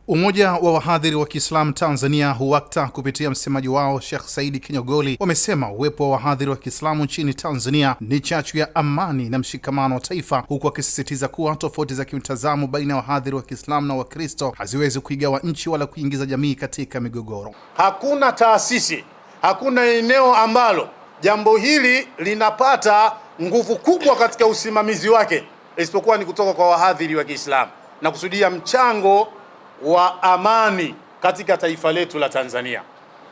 Umoja wa wahadhiri wa Kiislamu Tanzania HUWAKTA kupitia msemaji wao Sheikh Said Kinyogoli wamesema uwepo wa wahadhiri wa Kiislamu nchini Tanzania ni chachu ya amani na mshikamano wa taifa, huku wakisisitiza kuwa tofauti za kimtazamo baina ya wahadhiri wa Kiislamu na Wakristo haziwezi kuigawa nchi wala kuingiza jamii katika migogoro. Hakuna taasisi, hakuna eneo ambalo jambo hili linapata nguvu kubwa katika usimamizi wake isipokuwa ni kutoka kwa wahadhiri wa Kiislamu, na kusudia mchango wa amani katika taifa letu la Tanzania.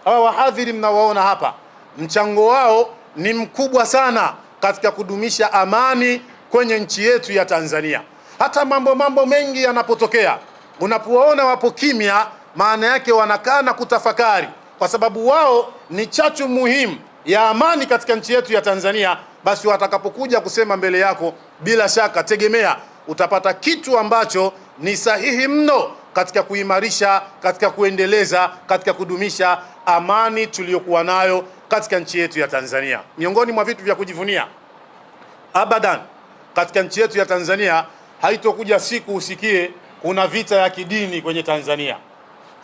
Hawa wahadhiri mnawaona hapa, mchango wao ni mkubwa sana katika kudumisha amani kwenye nchi yetu ya Tanzania. Hata mambo mengi yanapotokea, unapoona wapo kimya, maana yake wanakaa na kutafakari, kwa sababu wao ni chachu muhimu ya amani katika nchi yetu ya Tanzania. Basi watakapokuja kusema mbele yako, bila shaka tegemea utapata kitu ambacho ni sahihi mno katika kuimarisha, katika kuendeleza, katika kudumisha amani tuliyokuwa nayo katika nchi yetu ya Tanzania. Miongoni mwa vitu vya kujivunia abadan katika nchi yetu ya Tanzania, haitokuja siku usikie kuna vita ya kidini kwenye Tanzania.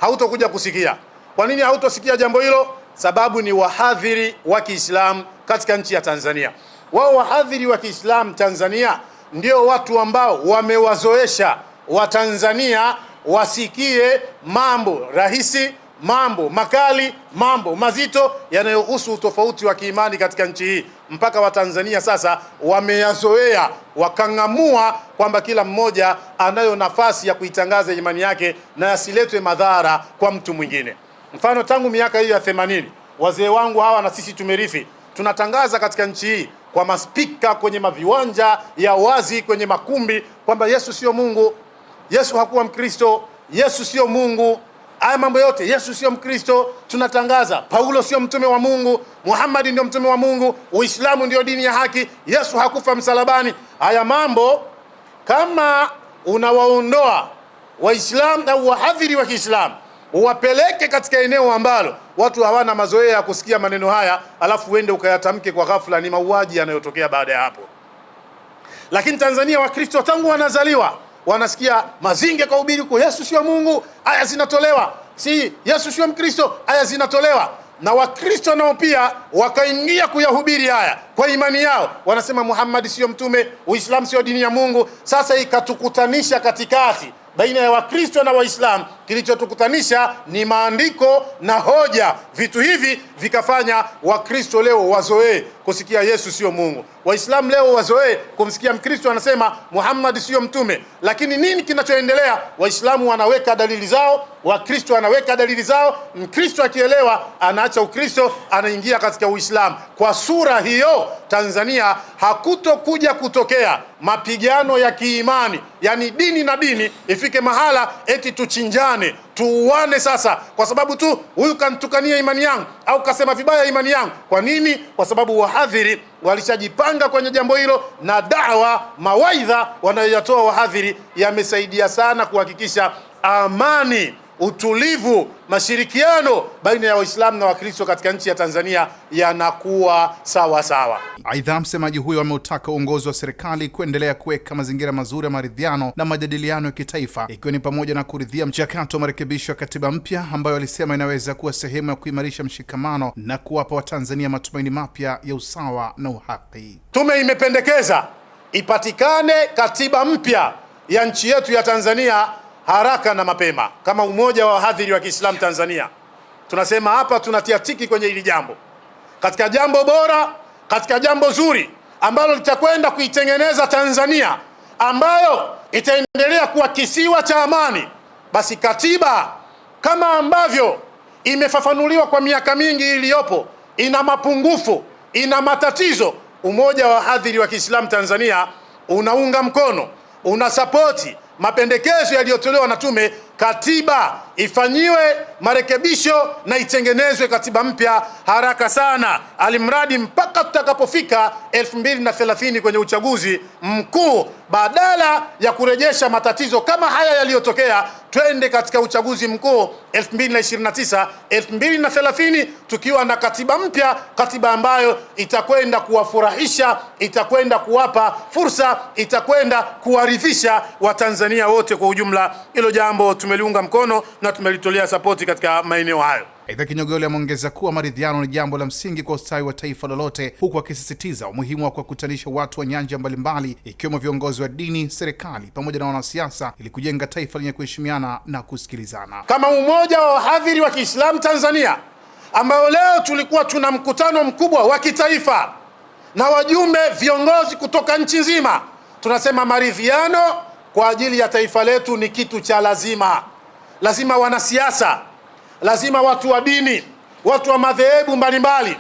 Hautokuja kusikia. Kwa nini hautosikia jambo hilo? Sababu ni wahadhiri wa Kiislamu katika nchi ya Tanzania. Wao wahadhiri wa Kiislamu Tanzania ndio watu ambao wamewazoesha Watanzania wasikie mambo rahisi, mambo makali, mambo mazito yanayohusu utofauti wa kiimani katika nchi hii, mpaka Watanzania sasa wameyazoea, wakang'amua kwamba kila mmoja anayo nafasi ya kuitangaza imani yake na asiletwe madhara kwa mtu mwingine. Mfano, tangu miaka hii ya 80 wazee wangu hawa na sisi tumerithi, tunatangaza katika nchi hii kwa maspika, kwenye maviwanja ya wazi, kwenye makumbi, kwamba Yesu sio Mungu, Yesu hakuwa Mkristo, Yesu sio Mungu, haya mambo yote, Yesu sio Mkristo. Tunatangaza Paulo sio mtume wa Mungu, Muhammad ndio mtume wa Mungu, Uislamu ndio dini ya haki, Yesu hakufa msalabani. Haya mambo, kama unawaondoa Waislamu au wahadhiri wa Kiislamu uwapeleke katika eneo ambalo watu hawana mazoea ya kusikia maneno haya, alafu uende ukayatamke kwa ghafla, ni mauaji yanayotokea baada ya hapo. Lakini Tanzania Wakristo tangu wanazaliwa wanasikia mazinge kwa ubiri kwa Yesu sio Mungu, aya zinatolewa, si Yesu sio Mkristo, aya zinatolewa. Na Wakristo nao pia wakaingia kuyahubiri haya kwa imani yao, wanasema Muhammad sio mtume, Uislamu sio dini ya Mungu. Sasa ikatukutanisha katikati baina ya Wakristo na Waislamu. Kilichotukutanisha ni maandiko na hoja. Vitu hivi vikafanya Wakristo leo wazoee kusikia Yesu sio Mungu, Waislamu leo wazoee kumsikia Mkristo anasema Muhammad sio mtume. Lakini nini kinachoendelea? Waislamu wanaweka dalili zao, Wakristo wanaweka dalili zao. Mkristo akielewa anaacha Ukristo, anaingia katika Uislamu. Kwa sura hiyo, Tanzania hakutokuja kutokea mapigano ya kiimani, yani dini na dini ifike mahala eti tuchinjane, tuuane sasa kwa sababu tu huyu kantukania imani yangu au kasema vibaya imani yangu. Kwa nini? Kwa sababu wahadhiri walishajipanga kwenye jambo hilo, na dawa, mawaidha wanayoyatoa wahadhiri yamesaidia sana kuhakikisha amani, utulivu, mashirikiano baina ya Waislamu na Wakristo katika nchi ya Tanzania yanakuwa sawa sawa. Aidha, msemaji huyo ameutaka uongozi wa serikali kuendelea kuweka mazingira mazuri ya maridhiano na majadiliano ya kitaifa, ikiwa ni pamoja na kuridhia mchakato wa marekebisho ya katiba mpya ambayo alisema inaweza kuwa sehemu ya kuimarisha mshikamano na kuwapa Watanzania matumaini mapya ya usawa na uhaki. Tume imependekeza ipatikane katiba mpya ya nchi yetu ya Tanzania haraka na mapema. Kama umoja wa wahadhiri wa Kiislamu Tanzania tunasema hapa, tunatia tiki kwenye hili jambo, katika jambo bora, katika jambo zuri ambalo litakwenda kuitengeneza Tanzania ambayo itaendelea kuwa kisiwa cha amani. Basi katiba kama ambavyo imefafanuliwa kwa miaka mingi iliyopo ina mapungufu, ina matatizo, umoja wa wahadhiri wa Kiislamu Tanzania unaunga mkono, unasapoti mapendekezo yaliyotolewa na tume. Katiba ifanyiwe marekebisho na itengenezwe katiba mpya haraka sana, alimradi mpaka tutakapofika 2030 kwenye uchaguzi mkuu, badala ya kurejesha matatizo kama haya yaliyotokea. twende katika uchaguzi mkuu 2029 2030 tukiwa na katiba mpya, katiba ambayo itakwenda kuwafurahisha, itakwenda kuwapa fursa, itakwenda kuwaridhisha Watanzania wote kwa ujumla. Hilo jambo tumeliunga mkono na tumelitolea sapoti katika maeneo hayo. Aidha, Kinyogoli ameongeza kuwa maridhiano ni jambo la msingi kwa ustawi wa taifa lolote, huku akisisitiza umuhimu wa kuwakutanisha watu wa nyanja mbalimbali ikiwemo viongozi wa dini, serikali pamoja na wanasiasa ili kujenga taifa lenye kuheshimiana na kusikilizana. Kama umoja wa wahadhiri wa Kiislamu Tanzania, ambao leo tulikuwa tuna mkutano mkubwa wa kitaifa na wajumbe viongozi kutoka nchi nzima, tunasema maridhiano kwa ajili ya taifa letu ni kitu cha lazima. Lazima wanasiasa, lazima watu wa dini, watu wa madhehebu mbalimbali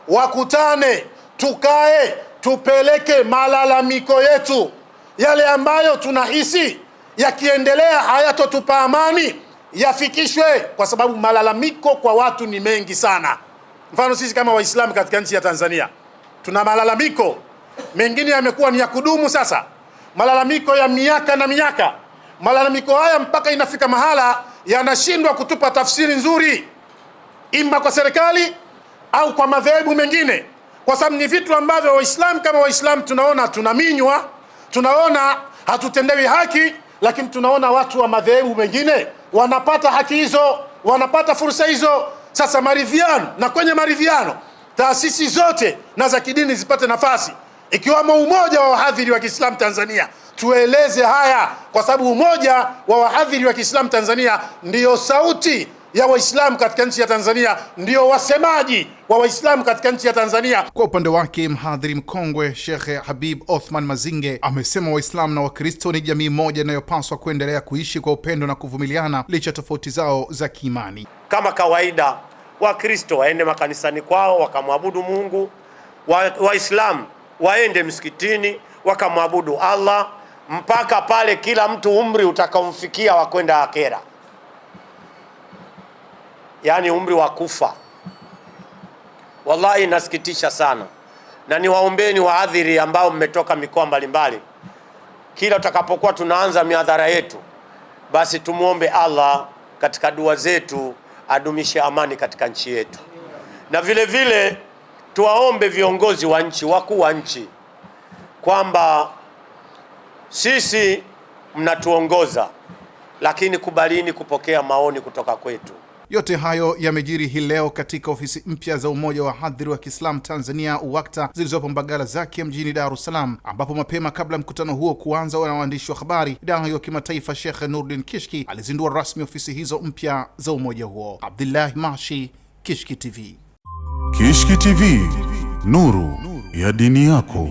wakutane, tukae, tupeleke malalamiko yetu, yale ambayo tunahisi yakiendelea hayatotupa amani, yafikishwe, kwa sababu malalamiko kwa watu ni mengi sana. Mfano, sisi kama Waislamu katika nchi ya Tanzania tuna malalamiko mengine yamekuwa ni ya kudumu sasa, malalamiko ya miaka na miaka. Malalamiko haya mpaka inafika mahala yanashindwa kutupa tafsiri nzuri, ima kwa serikali au kwa madhehebu mengine, kwa sababu ni vitu ambavyo Waislamu kama Waislamu tunaona tunaminywa, tunaona hatutendewi haki, lakini tunaona watu wa madhehebu mengine wanapata haki hizo, wanapata fursa hizo. Sasa maridhiano, na kwenye maridhiano taasisi zote na za kidini zipate nafasi, ikiwamo umoja wa wahadhiri wa Kiislamu Tanzania. Tueleze haya, kwa sababu umoja wa wahadhiri wa Kiislamu Tanzania ndiyo sauti ya Waislamu katika nchi ya Tanzania, ndio wasemaji wa Waislamu katika nchi ya Tanzania. Kwa upande wake, mhadhiri mkongwe Sheikh Habib Othman Mazinge amesema Waislamu na Wakristo ni jamii moja inayopaswa kuendelea kuishi kwa upendo na kuvumiliana licha tofauti zao za kiimani. Kama kawaida, Wakristo waende makanisani kwao wakamwabudu Mungu, Waislamu waende msikitini wakamwabudu Allah, mpaka pale kila mtu umri utakaomfikia wa kwenda akhera, yani umri wa kufa. Wallahi inasikitisha sana, na niwaombeni wahadhiri ambao mmetoka mikoa mbalimbali, kila utakapokuwa tunaanza mihadhara yetu, basi tumuombe Allah katika dua zetu adumishe amani katika nchi yetu, na vile vile tuwaombe viongozi wa nchi, wakuu wa nchi, kwamba sisi mnatuongoza, lakini kubalini kupokea maoni kutoka kwetu. Yote hayo yamejiri hii leo katika ofisi mpya za Umoja wa Wahadhiri wa Kiislamu Tanzania UWAKTA zilizopo Mbagala Zake mjini Dar es Salaam, ambapo mapema kabla mkutano huo kuanza na waandishi wa habari, dai wa kimataifa Sheikh Nurdin Kishki alizindua rasmi ofisi hizo mpya za umoja huo. Abdullah Mashi, Kishki TV. Kishki TV, nuru ya dini yako.